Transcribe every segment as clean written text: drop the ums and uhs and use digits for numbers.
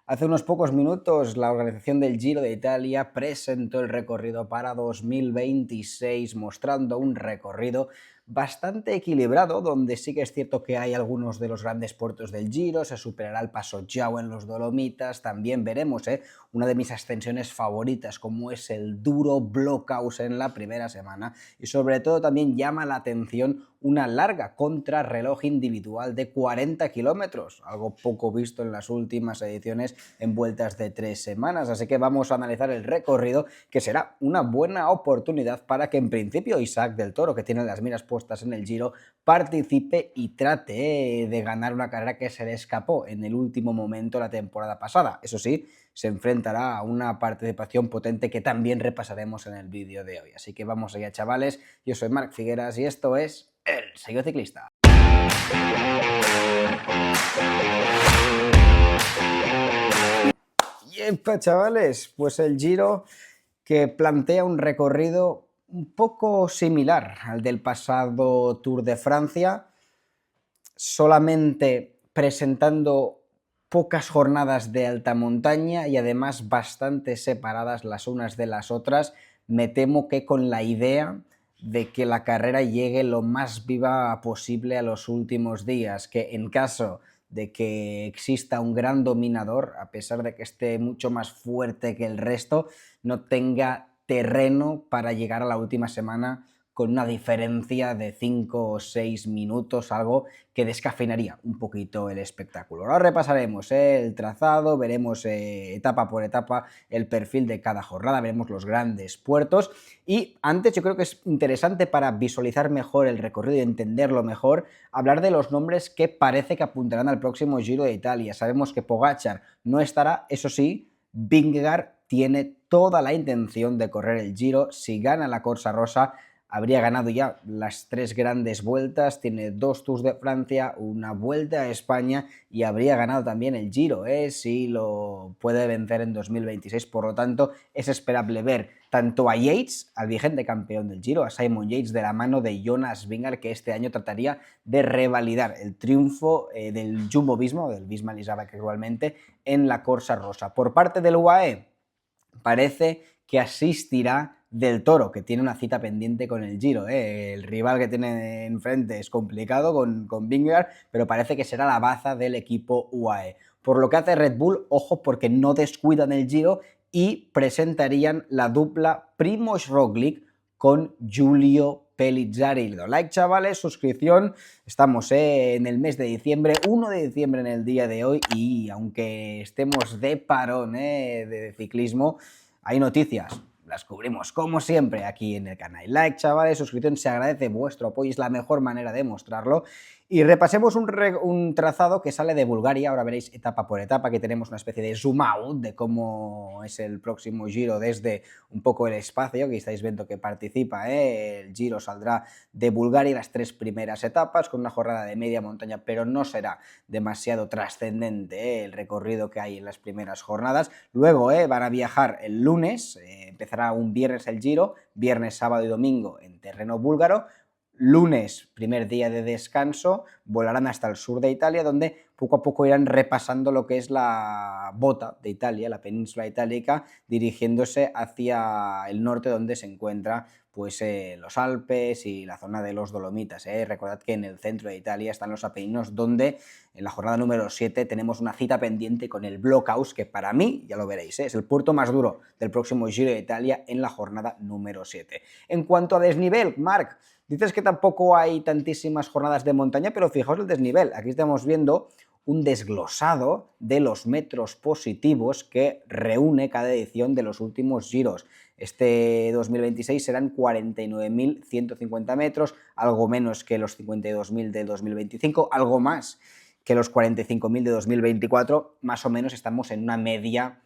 Hace unos pocos minutos la organización del Giro de Italia presentó el recorrido para 2026, mostrando un recorrido bastante equilibrado, donde sí que es cierto que hay algunos de los grandes puertos del Giro, se superará el Passo Giao en los Dolomitas, también veremos una de mis ascensiones favoritas, como es el duro Blockhaus en la primera semana, y sobre todo también llama la atención una larga contrarreloj individual de 40 kilómetros, algo poco visto en las últimas ediciones en vueltas de 3 semanas, así que vamos a analizar el recorrido, que será una buena oportunidad para que en principio Isaac del Toro, que tiene las miras puestas en el Giro, participe y trate de ganar una carrera que se le escapó en el último momento la temporada pasada. Eso sí, se enfrentará a una participación potente que también repasaremos en el vídeo de hoy. Así que vamos allá, chavales. Yo soy Marc Figueras y esto es El Sello Ciclista. Yepa, chavales, pues el Giro que plantea un recorrido un poco similar al del pasado Tour de Francia, solamente presentando pocas jornadas de alta montaña y además bastante separadas las unas de las otras. Me temo que con la idea de que la carrera llegue lo más viva posible a los últimos días, que en caso de que exista un gran dominador, a pesar de que esté mucho más fuerte que el resto, no tenga terreno para llegar a la última semana con una diferencia de 5 o 6 minutos, algo que descafeinaría un poquito el espectáculo. Ahora repasaremos el trazado, veremos etapa por etapa el perfil de cada jornada, veremos los grandes puertos y antes yo creo que es interesante para visualizar mejor el recorrido y entenderlo mejor, hablar de los nombres que parece que apuntarán al próximo Giro de Italia. Sabemos que Pogačar no estará, eso sí, Vingegaard tiene toda la intención de correr el Giro. Si gana la Corsa Rosa, habría ganado ya las 3 grandes vueltas, tiene 2 Tours de Francia, una Vuelta a España y habría ganado también el Giro, si lo puede vencer en 2026. Por lo tanto, es esperable ver tanto a Yates, al vigente campeón del Giro, a Simon Yates de la mano de Jonas Vingegaard, que este año trataría de revalidar el triunfo del Jumbo-Visma, o del Visma-Lease actualmente, en la Corsa Rosa. Por parte del UAE, parece que asistirá Del Toro, que tiene una cita pendiente con el Giro. El rival que tiene enfrente es complicado con Vingegaard, pero parece que será la baza del equipo UAE. Por lo que hace Red Bull, ojo, porque no descuidan el Giro y presentarían la dupla Primož Roglič con Giulio Pellizzari. Like, chavales, suscripción. Estamos en el mes de diciembre, 1 de diciembre en el día de hoy, y aunque estemos de parón de ciclismo, hay noticias. Las cubrimos como siempre aquí en el canal. Like, chavales, suscripción, se agradece vuestro apoyo, es la mejor manera de mostrarlo. Y repasemos un trazado que sale de Bulgaria, ahora veréis etapa por etapa, que tenemos una especie de zoom out de cómo es el próximo Giro desde un poco el espacio, que estáis viendo que participa, el Giro saldrá de Bulgaria las 3 primeras etapas, con una jornada de media montaña, pero no será demasiado trascendente el recorrido que hay en las primeras jornadas. Luego van a viajar el lunes, empezará un viernes el Giro, viernes, sábado y domingo en terreno búlgaro. Lunes, primer día de descanso, volarán hasta el sur de Italia, donde poco a poco irán repasando lo que es la bota de Italia, la península itálica, dirigiéndose hacia el norte, donde se encuentra pues los Alpes y la zona de los Dolomitas. Recordad que en el centro de Italia están los Apeninos, donde en la jornada número 7 tenemos una cita pendiente con el Blockhaus, que para mí, ya lo veréis, es el puerto más duro del próximo Giro de Italia en la jornada número 7. En cuanto a desnivel, Marc, dices que tampoco hay tantísimas jornadas de montaña, pero fijaos el desnivel. Aquí estamos viendo un desglosado de los metros positivos que reúne cada edición de los últimos giros. Este 2026 serán 49.150 metros, algo menos que los 52.000 del 2025, algo más que los 45.000 de 2024, más o menos estamos en una media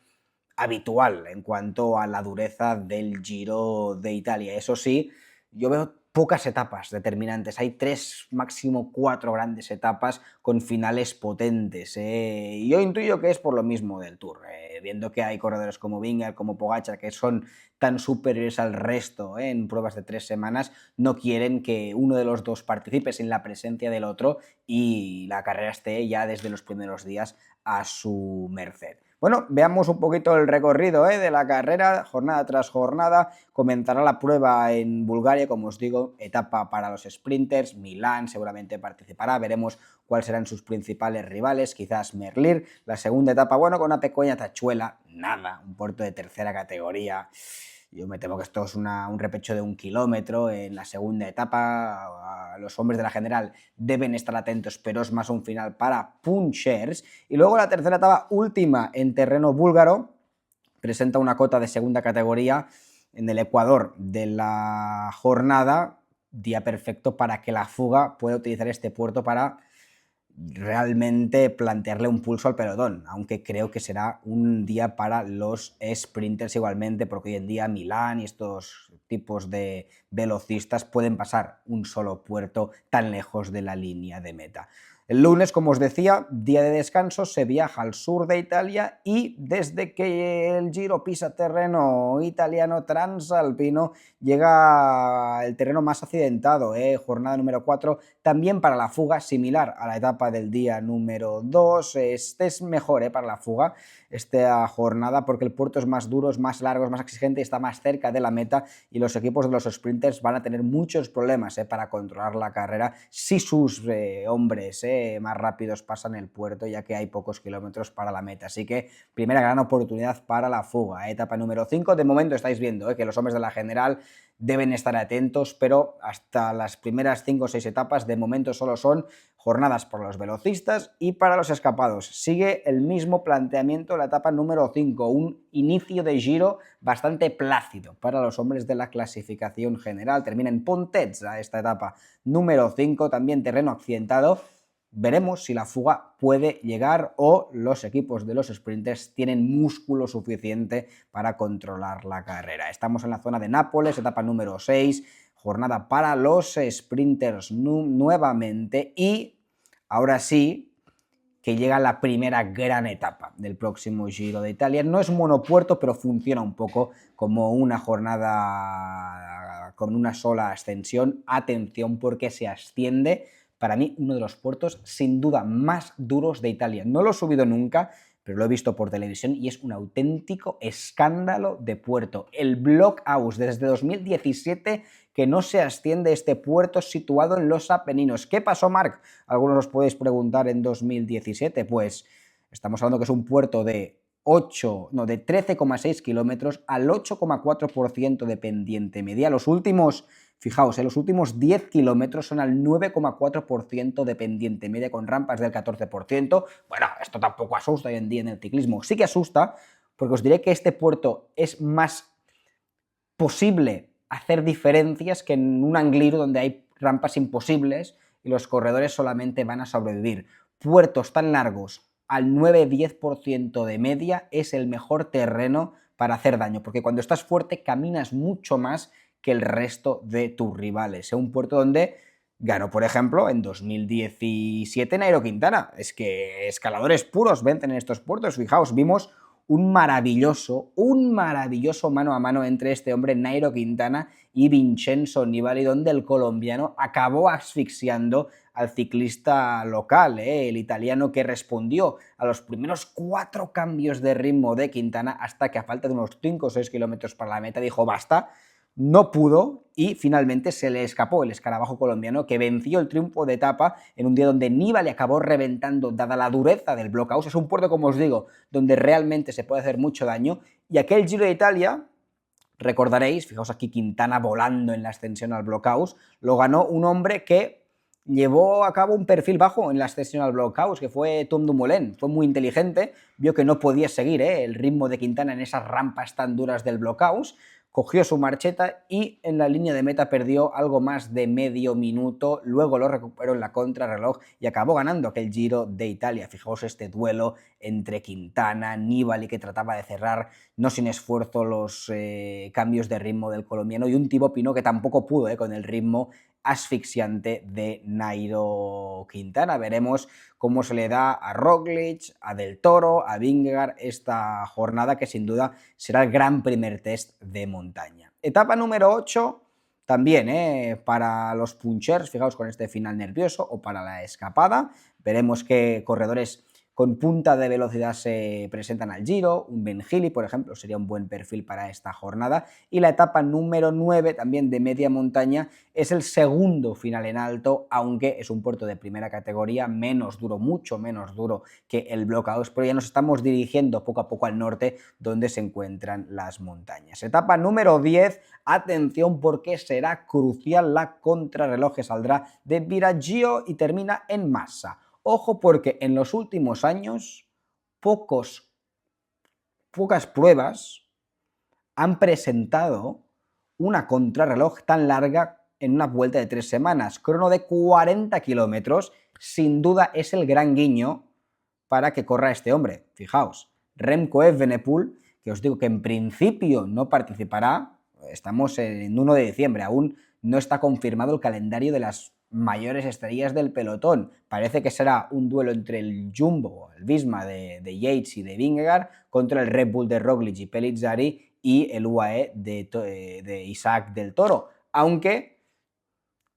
habitual en cuanto a la dureza del Giro de Italia. Eso sí, yo veo pocas etapas determinantes, hay 3, máximo 4 grandes etapas con finales potentes. Yo intuyo que es por lo mismo del Tour, viendo que hay corredores como Vingegaard, como Pogačar, que son tan superiores al resto en pruebas de 3 semanas, no quieren que uno de los dos participe sin la presencia del otro y la carrera esté ya desde los primeros días a su merced. Bueno, veamos un poquito el recorrido de la carrera, jornada tras jornada. Comenzará la prueba en Bulgaria, como os digo, etapa para los sprinters. Milán seguramente participará, veremos cuáles serán sus principales rivales, quizás Merlir. La segunda etapa, bueno, con una pequeña tachuela, nada, un puerto de tercera categoría. Yo me temo que esto es un repecho de 1 kilómetro en la segunda etapa. Los hombres de la general deben estar atentos, pero es más un final para punchers. Y luego la tercera etapa, última en terreno búlgaro, presenta una cota de segunda categoría en el ecuador de la jornada, día perfecto para que la fuga pueda utilizar este puerto para realmente plantearle un pulso al pelotón, aunque creo que será un día para los sprinters igualmente, porque hoy en día Milán y estos tipos de velocistas pueden pasar un solo puerto tan lejos de la línea de meta. El lunes, como os decía, día de descanso, se viaja al sur de Italia y desde que el Giro pisa terreno italiano transalpino llega el terreno más accidentado, jornada número 4, también para la fuga, similar a la etapa del día número 2, este es mejor para la fuga, esta jornada, porque el puerto es más duro, es más largo, es más exigente y está más cerca de la meta y los equipos de los sprinters van a tener muchos problemas para controlar la carrera si sus hombres más rápidos pasan el puerto, ya que hay pocos kilómetros para la meta. Así que primera gran oportunidad para la fuga. Etapa número 5, de momento estáis viendo que los hombres de la general deben estar atentos, pero hasta las primeras 5 o 6 etapas de momento solo son jornadas para los velocistas y para los escapados. Sigue el mismo planteamiento la etapa número 5, un inicio de Giro bastante plácido para los hombres de la clasificación general. Termina en Pontezza esta etapa número 5, también terreno accidentado. Veremos si la fuga puede llegar o los equipos de los sprinters tienen músculo suficiente para controlar la carrera. Estamos en la zona de Nápoles, etapa número 6, jornada para los sprinters nuevamente y ahora sí que llega la primera gran etapa del próximo Giro de Italia. No es monopuerto, pero funciona un poco como una jornada con una sola ascensión. Atención porque se asciende. Para mí, uno de los puertos sin duda más duros de Italia. No lo he subido nunca, pero lo he visto por televisión y es un auténtico escándalo de puerto. El Blockhaus, desde 2017 que no se asciende este puerto situado en los Apeninos. ¿Qué pasó, Marc? Algunos os podéis preguntar en 2017. Pues estamos hablando que es un puerto de 13,6 kilómetros al 8,4% de pendiente media. Los últimos, fijaos, los últimos 10 kilómetros son al 9,4% de pendiente media con rampas del 14%. Bueno, esto tampoco asusta hoy en día en el ciclismo. Sí que asusta porque os diré que este puerto es más posible hacer diferencias que en un Angliru donde hay rampas imposibles y los corredores solamente van a sobrevivir. Puertos tan largos al 9-10% de media es el mejor terreno para hacer daño, porque cuando estás fuerte caminas mucho más que el resto de tus rivales. Es un puerto donde ganó, por ejemplo, en 2017 Nairo Quintana. Es que escaladores puros venden en estos puertos. Fijaos, vimos un maravilloso mano a mano entre este hombre, Nairo Quintana, y Vincenzo Nibali, donde el colombiano acabó asfixiando al ciclista local, el italiano, que respondió a los primeros 4 cambios de ritmo de Quintana hasta que a falta de unos 5 o 6 kilómetros para la meta dijo basta. No pudo y finalmente se le escapó el escarabajo colombiano, que venció el triunfo de etapa en un día donde Nibali acabó reventando dada la dureza del Blockhaus. Es un puerto, como os digo, donde realmente se puede hacer mucho daño, y aquel Giro de Italia, recordaréis, fijaos aquí Quintana volando en la ascensión al Blockhaus, lo ganó un hombre que llevó a cabo un perfil bajo en la ascensión al Blockhaus, que fue Tom Dumoulin. Fue muy inteligente, vio que no podía seguir el ritmo de Quintana en esas rampas tan duras del Blockhaus, cogió su marcheta y en la línea de meta perdió algo más de medio minuto, luego lo recuperó en la contrarreloj y acabó ganando aquel Giro de Italia. Fijaos este duelo entre Quintana, Nibali, que trataba de cerrar no sin esfuerzo los cambios de ritmo del colombiano, y un Thibaut Pinot que tampoco pudo con el ritmo asfixiante de Nairo Quintana. Veremos cómo se le da a Roglic, a Del Toro, a Vingegaard esta jornada, que sin duda será el gran primer test de montaña. Etapa número 8, también para los punchers, fijaos con este final nervioso, o para la escapada. Veremos qué corredores con punta de velocidad se presentan al Giro, un Ben Healy, por ejemplo, sería un buen perfil para esta jornada, y la etapa número 9, también de media montaña, es el segundo final en alto, aunque es un puerto de primera categoría, menos duro, mucho menos duro que el Blockhouse, pero ya nos estamos dirigiendo poco a poco al norte, donde se encuentran las montañas. Etapa número 10, atención porque será crucial la contrarreloj que saldrá de Viareggio y termina en Massa. Ojo porque en los últimos años pocas pruebas han presentado una contrarreloj tan larga en una vuelta de 3 semanas. Crono de 40 kilómetros, sin duda es el gran guiño para que corra este hombre. Fijaos, Remco Evenepoel, que os digo que en principio no participará, estamos en 1 de diciembre, aún no está confirmado el calendario de las mayores estrellas del pelotón. Parece que será un duelo entre el Jumbo, el Visma de Yates y de Vingegaard, contra el Red Bull de Roglic y Pellizzari y el UAE de Isaac del Toro, aunque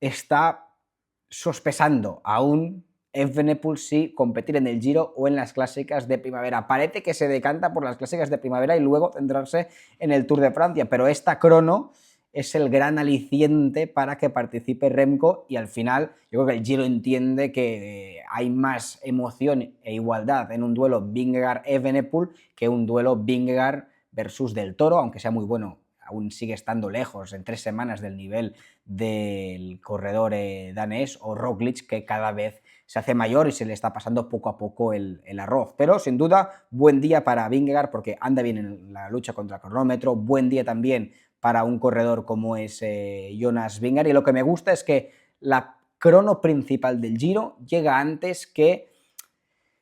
está sospesando aún Evenepoel si competir en el Giro o en las clásicas de primavera. Parece que se decanta por las clásicas de primavera y luego centrarse en el Tour de Francia, pero esta crono es el gran aliciente para que participe Remco y al final yo creo que el Giro entiende que hay más emoción e igualdad en un duelo Vingegaard-Evenepoel que un duelo Vingegaard versus Del Toro, aunque sea muy bueno, aún sigue estando lejos en 3 semanas del nivel del corredor danés, o Roglic, que cada vez se hace mayor y se le está pasando poco a poco el arroz. Pero sin duda, buen día para Vingegaard porque anda bien en la lucha contra el cronómetro, buen día también para un corredor como es Jonas Vingegaard, y lo que me gusta es que la crono principal del Giro llega antes que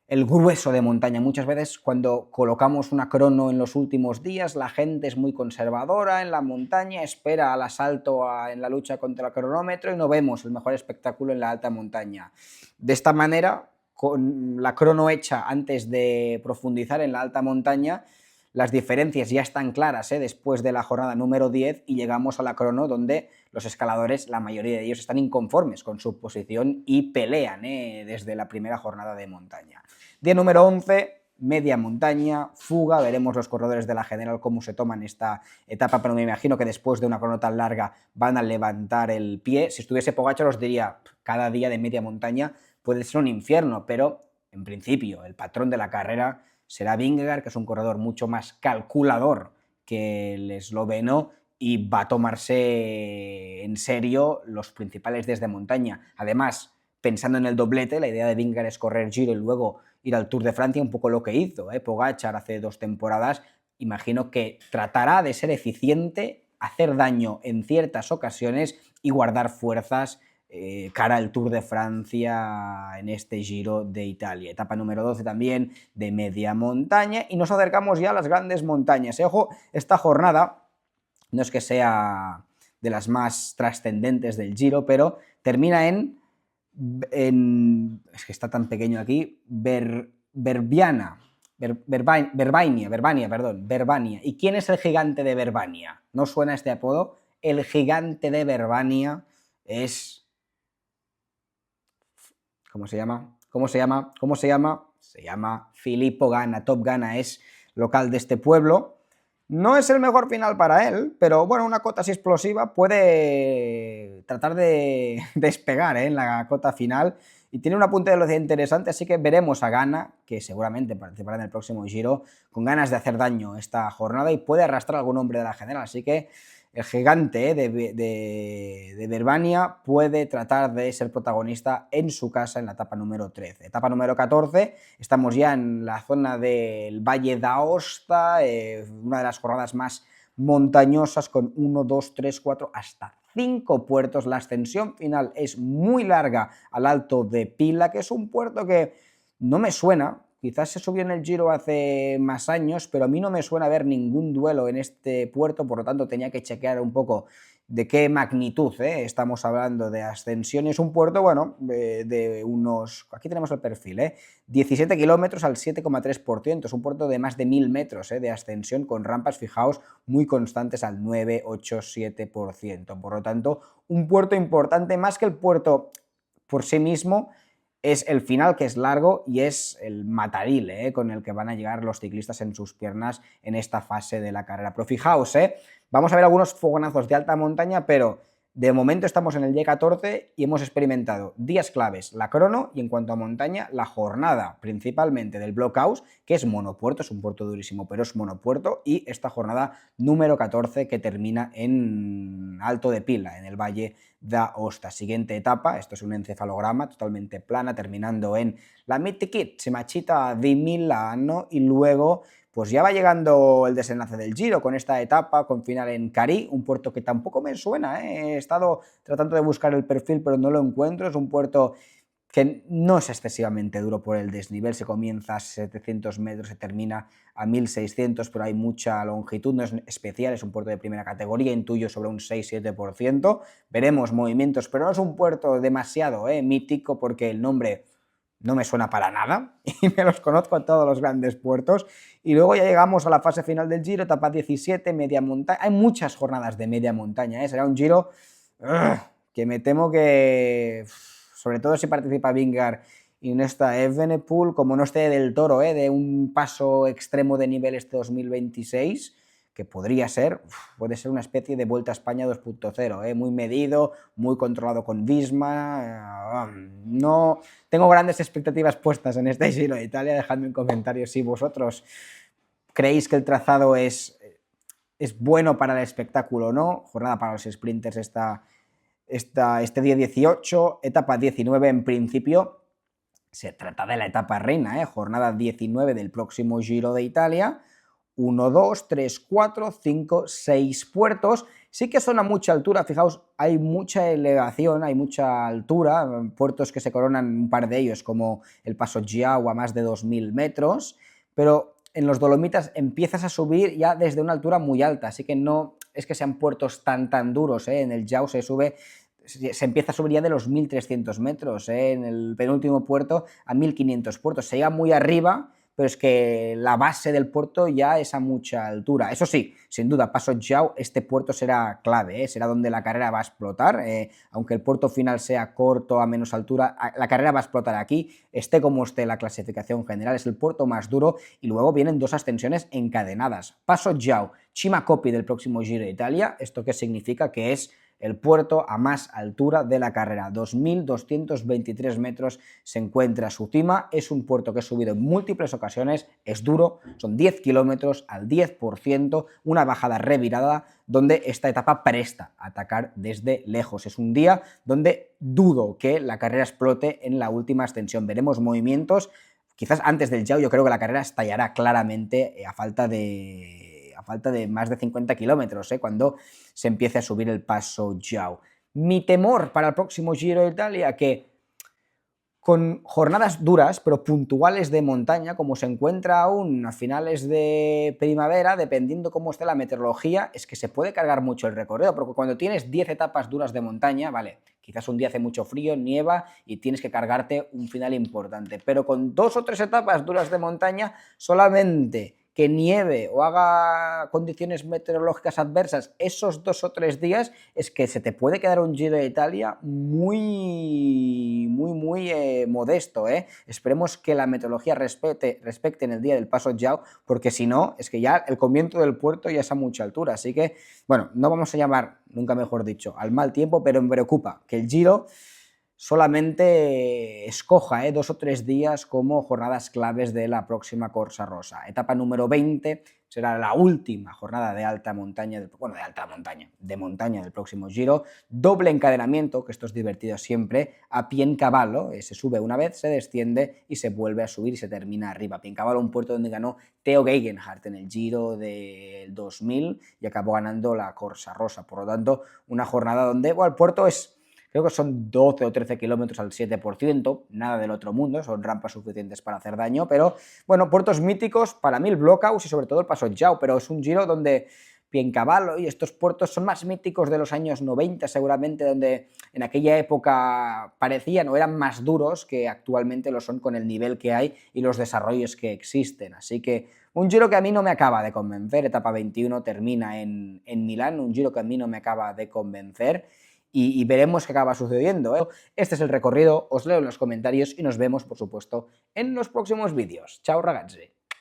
el grueso de montaña. Muchas veces cuando colocamos una crono en los últimos días, la gente es muy conservadora en la montaña, espera al asalto en la lucha contra el cronómetro y no vemos el mejor espectáculo en la alta montaña. De esta manera, con la crono hecha antes de profundizar en la alta montaña, las diferencias ya están claras después de la jornada número 10 y llegamos a la crono donde los escaladores, la mayoría de ellos, están inconformes con su posición y pelean desde la primera jornada de montaña. Día número 11, media montaña, fuga, veremos los corredores de la general cómo se toman esta etapa, pero me imagino que después de una crono tan larga van a levantar el pie. Si estuviese Pogačar os diría, cada día de media montaña puede ser un infierno, pero en principio el patrón de la carrera será Vingegaard, que es un corredor mucho más calculador que el esloveno y va a tomarse en serio los principales desde montaña. Además, pensando en el doblete, la idea de Vingegaard es correr Giro y luego ir al Tour de Francia, un poco lo que hizo Pogačar hace 2 temporadas. Imagino que tratará de ser eficiente, hacer daño en ciertas ocasiones y guardar fuerzas cara al Tour de Francia en este Giro de Italia. Etapa número 12 también de media montaña y nos acercamos ya a las grandes montañas. Ojo, esta jornada no es que sea de las más trascendentes del Giro, pero termina en es que está tan pequeño aquí, Verbania. ¿Y quién es el gigante de Verbania? ¿No suena este apodo? El gigante de Verbania es... ¿Cómo se llama? Se llama Filippo Ganna. Top Ganna es local de este pueblo. No es el mejor final para él, pero bueno, una cota así explosiva puede tratar de despegar en la cota final y tiene una punta de velocidad interesante, así que veremos a Ganna, que seguramente participará en el próximo Giro, con ganas de hacer daño esta jornada y puede arrastrar a algún hombre de la general, así que el gigante de Verbania puede tratar de ser protagonista en su casa en la etapa número 13. Etapa número 14, estamos ya en la zona del Valle d'Aosta, una de las jornadas más montañosas con 1, 2, 3, 4, hasta 5 puertos. La ascensión final es muy larga al Alto de Pila, que es un puerto que no me suena. Quizás se subió en el Giro hace más años, pero a mí no me suena ver ningún duelo en este puerto, por lo tanto tenía que chequear un poco de qué magnitud estamos hablando de ascensión. Es un puerto, bueno, de unos... Aquí tenemos el perfil, 17 kilómetros al 7,3%. Es un puerto de más de 1000 metros de ascensión con rampas, fijaos, muy constantes al 9, 8, 7%. Por lo tanto, un puerto importante, más que el puerto por sí mismo, es el final, que es largo, y es el mataril con el que van a llegar los ciclistas en sus piernas en esta fase de la carrera. Pero fijaos, vamos a ver algunos fogonazos de alta montaña, pero de momento estamos en el día 14 y hemos experimentado días claves, la crono, y en cuanto a montaña, la jornada principalmente del Blockhaus, que es monopuerto, es un puerto durísimo, pero es monopuerto, y esta jornada número 14 que termina en Alto de Pila, en el Valle d'Aosta. Siguiente etapa, esto es un encefalograma totalmente plana, terminando en la Machita di Milano, y luego pues ya va llegando el desenlace del Giro con esta etapa, con final en Cari, un puerto que tampoco me suena, he estado tratando de buscar el perfil pero no lo encuentro, es un puerto que no es excesivamente duro por el desnivel, se comienza a 700 metros, se termina a 1600, pero hay mucha longitud, no es especial, es un puerto de primera categoría, intuyo sobre un 6-7%, veremos movimientos, pero no es un puerto demasiado mítico, porque el nombre no me suena para nada y me los conozco a todos los grandes puertos. Y luego ya llegamos a la fase final del Giro, etapa 17, media montaña. Hay muchas jornadas de media montaña, será un Giro que me temo que, sobre todo si participa Vingegaard y en esta Evenepoel, como no esté del Toro de un paso extremo de nivel este 2026, que podría ser, puede ser una especie de Vuelta a España 2.0, muy medido, muy controlado con Visma. No tengo grandes expectativas puestas en este Giro de Italia. Dejadme en comentarios si vosotros creéis que el trazado es bueno para el espectáculo o no. Jornada para los sprinters este día 18, etapa 19 en principio. Se trata de la etapa reina, jornada 19 del próximo Giro de Italia. 1, 2, 3, 4, 5, 6 puertos. Sí que son a mucha altura, fijaos, hay mucha elevación, hay mucha altura, puertos que se coronan, un par de ellos, como el Passo Giao a más de 2000 metros, pero en los Dolomitas empiezas a subir ya desde una altura muy alta, así que no es que sean puertos tan duros, en el Giao se empieza a subir ya de los 1300 metros, en el penúltimo puerto a 1500 puertos, se llega muy arriba, pero es que la base del puerto ya es a mucha altura. Eso sí, sin duda, Passo Giao, este puerto será clave, será donde la carrera va a explotar, aunque el puerto final sea corto, a menos altura, la carrera va a explotar aquí, esté como esté la clasificación general, es el puerto más duro, y luego vienen dos ascensiones encadenadas. Passo Giao, Cima Coppi del próximo Giro de Italia. ¿Esto qué significa? Que es el puerto a más altura de la carrera, 2.223 metros se encuentra su cima, es un puerto que he subido en múltiples ocasiones, es duro, son 10 kilómetros al 10%, una bajada revirada donde esta etapa presta a atacar desde lejos. Es un día donde dudo que la carrera explote en la última ascensión, veremos movimientos, quizás antes del Giao yo creo que la carrera estallará claramente a falta de más de 50 kilómetros, cuando se empiece a subir el Passo Giao. Mi temor para el próximo Giro de Italia, que con jornadas duras, pero puntuales de montaña, como se encuentra aún a finales de primavera, dependiendo cómo esté la meteorología, es que se puede cargar mucho el recorrido, porque cuando tienes 10 etapas duras de montaña, vale, quizás un día hace mucho frío, nieva y tienes que cargarte un final importante, pero con 2 o 3 etapas duras de montaña, solamente que nieve o haga condiciones meteorológicas adversas esos 2 o 3 días, es que se te puede quedar un Giro de Italia muy modesto. Esperemos que la meteorología respete en el día del Passo Giao, porque si no, es que ya el comienzo del puerto ya es a mucha altura, así que, bueno, no vamos a llamar, nunca mejor dicho, al mal tiempo, pero me preocupa que el Giro solamente escoja 2 o 3 días como jornadas claves de la próxima Corsa Rosa. Etapa número 20 será la última jornada de alta montaña, de montaña del próximo Giro. Doble encadenamiento, que esto es divertido siempre, a Piencavallo, se sube una vez, se desciende y se vuelve a subir y se termina arriba. Piencavallo, un puerto donde ganó Theo Gegenhardt en el Giro del 2000 y acabó ganando la Corsa Rosa. Por lo tanto, una jornada donde el puerto es... Creo que son 12 o 13 kilómetros al 7%, nada del otro mundo, son rampas suficientes para hacer daño, pero bueno, puertos míticos, para mí el Blockhaus y sobre todo el Passo Giao, pero es un Giro donde Piencavallo y estos puertos son más míticos de los años 90 seguramente, donde en aquella época parecían o eran más duros que actualmente lo son con el nivel que hay y los desarrollos que existen, así que un Giro que a mí no me acaba de convencer, etapa 21 termina en Milán, un Giro que a mí no me acaba de convencer. y veremos qué acaba sucediendo, ¿eh? Este es el recorrido, os leo en los comentarios y nos vemos, por supuesto, en los próximos vídeos. Chao, ragazzi.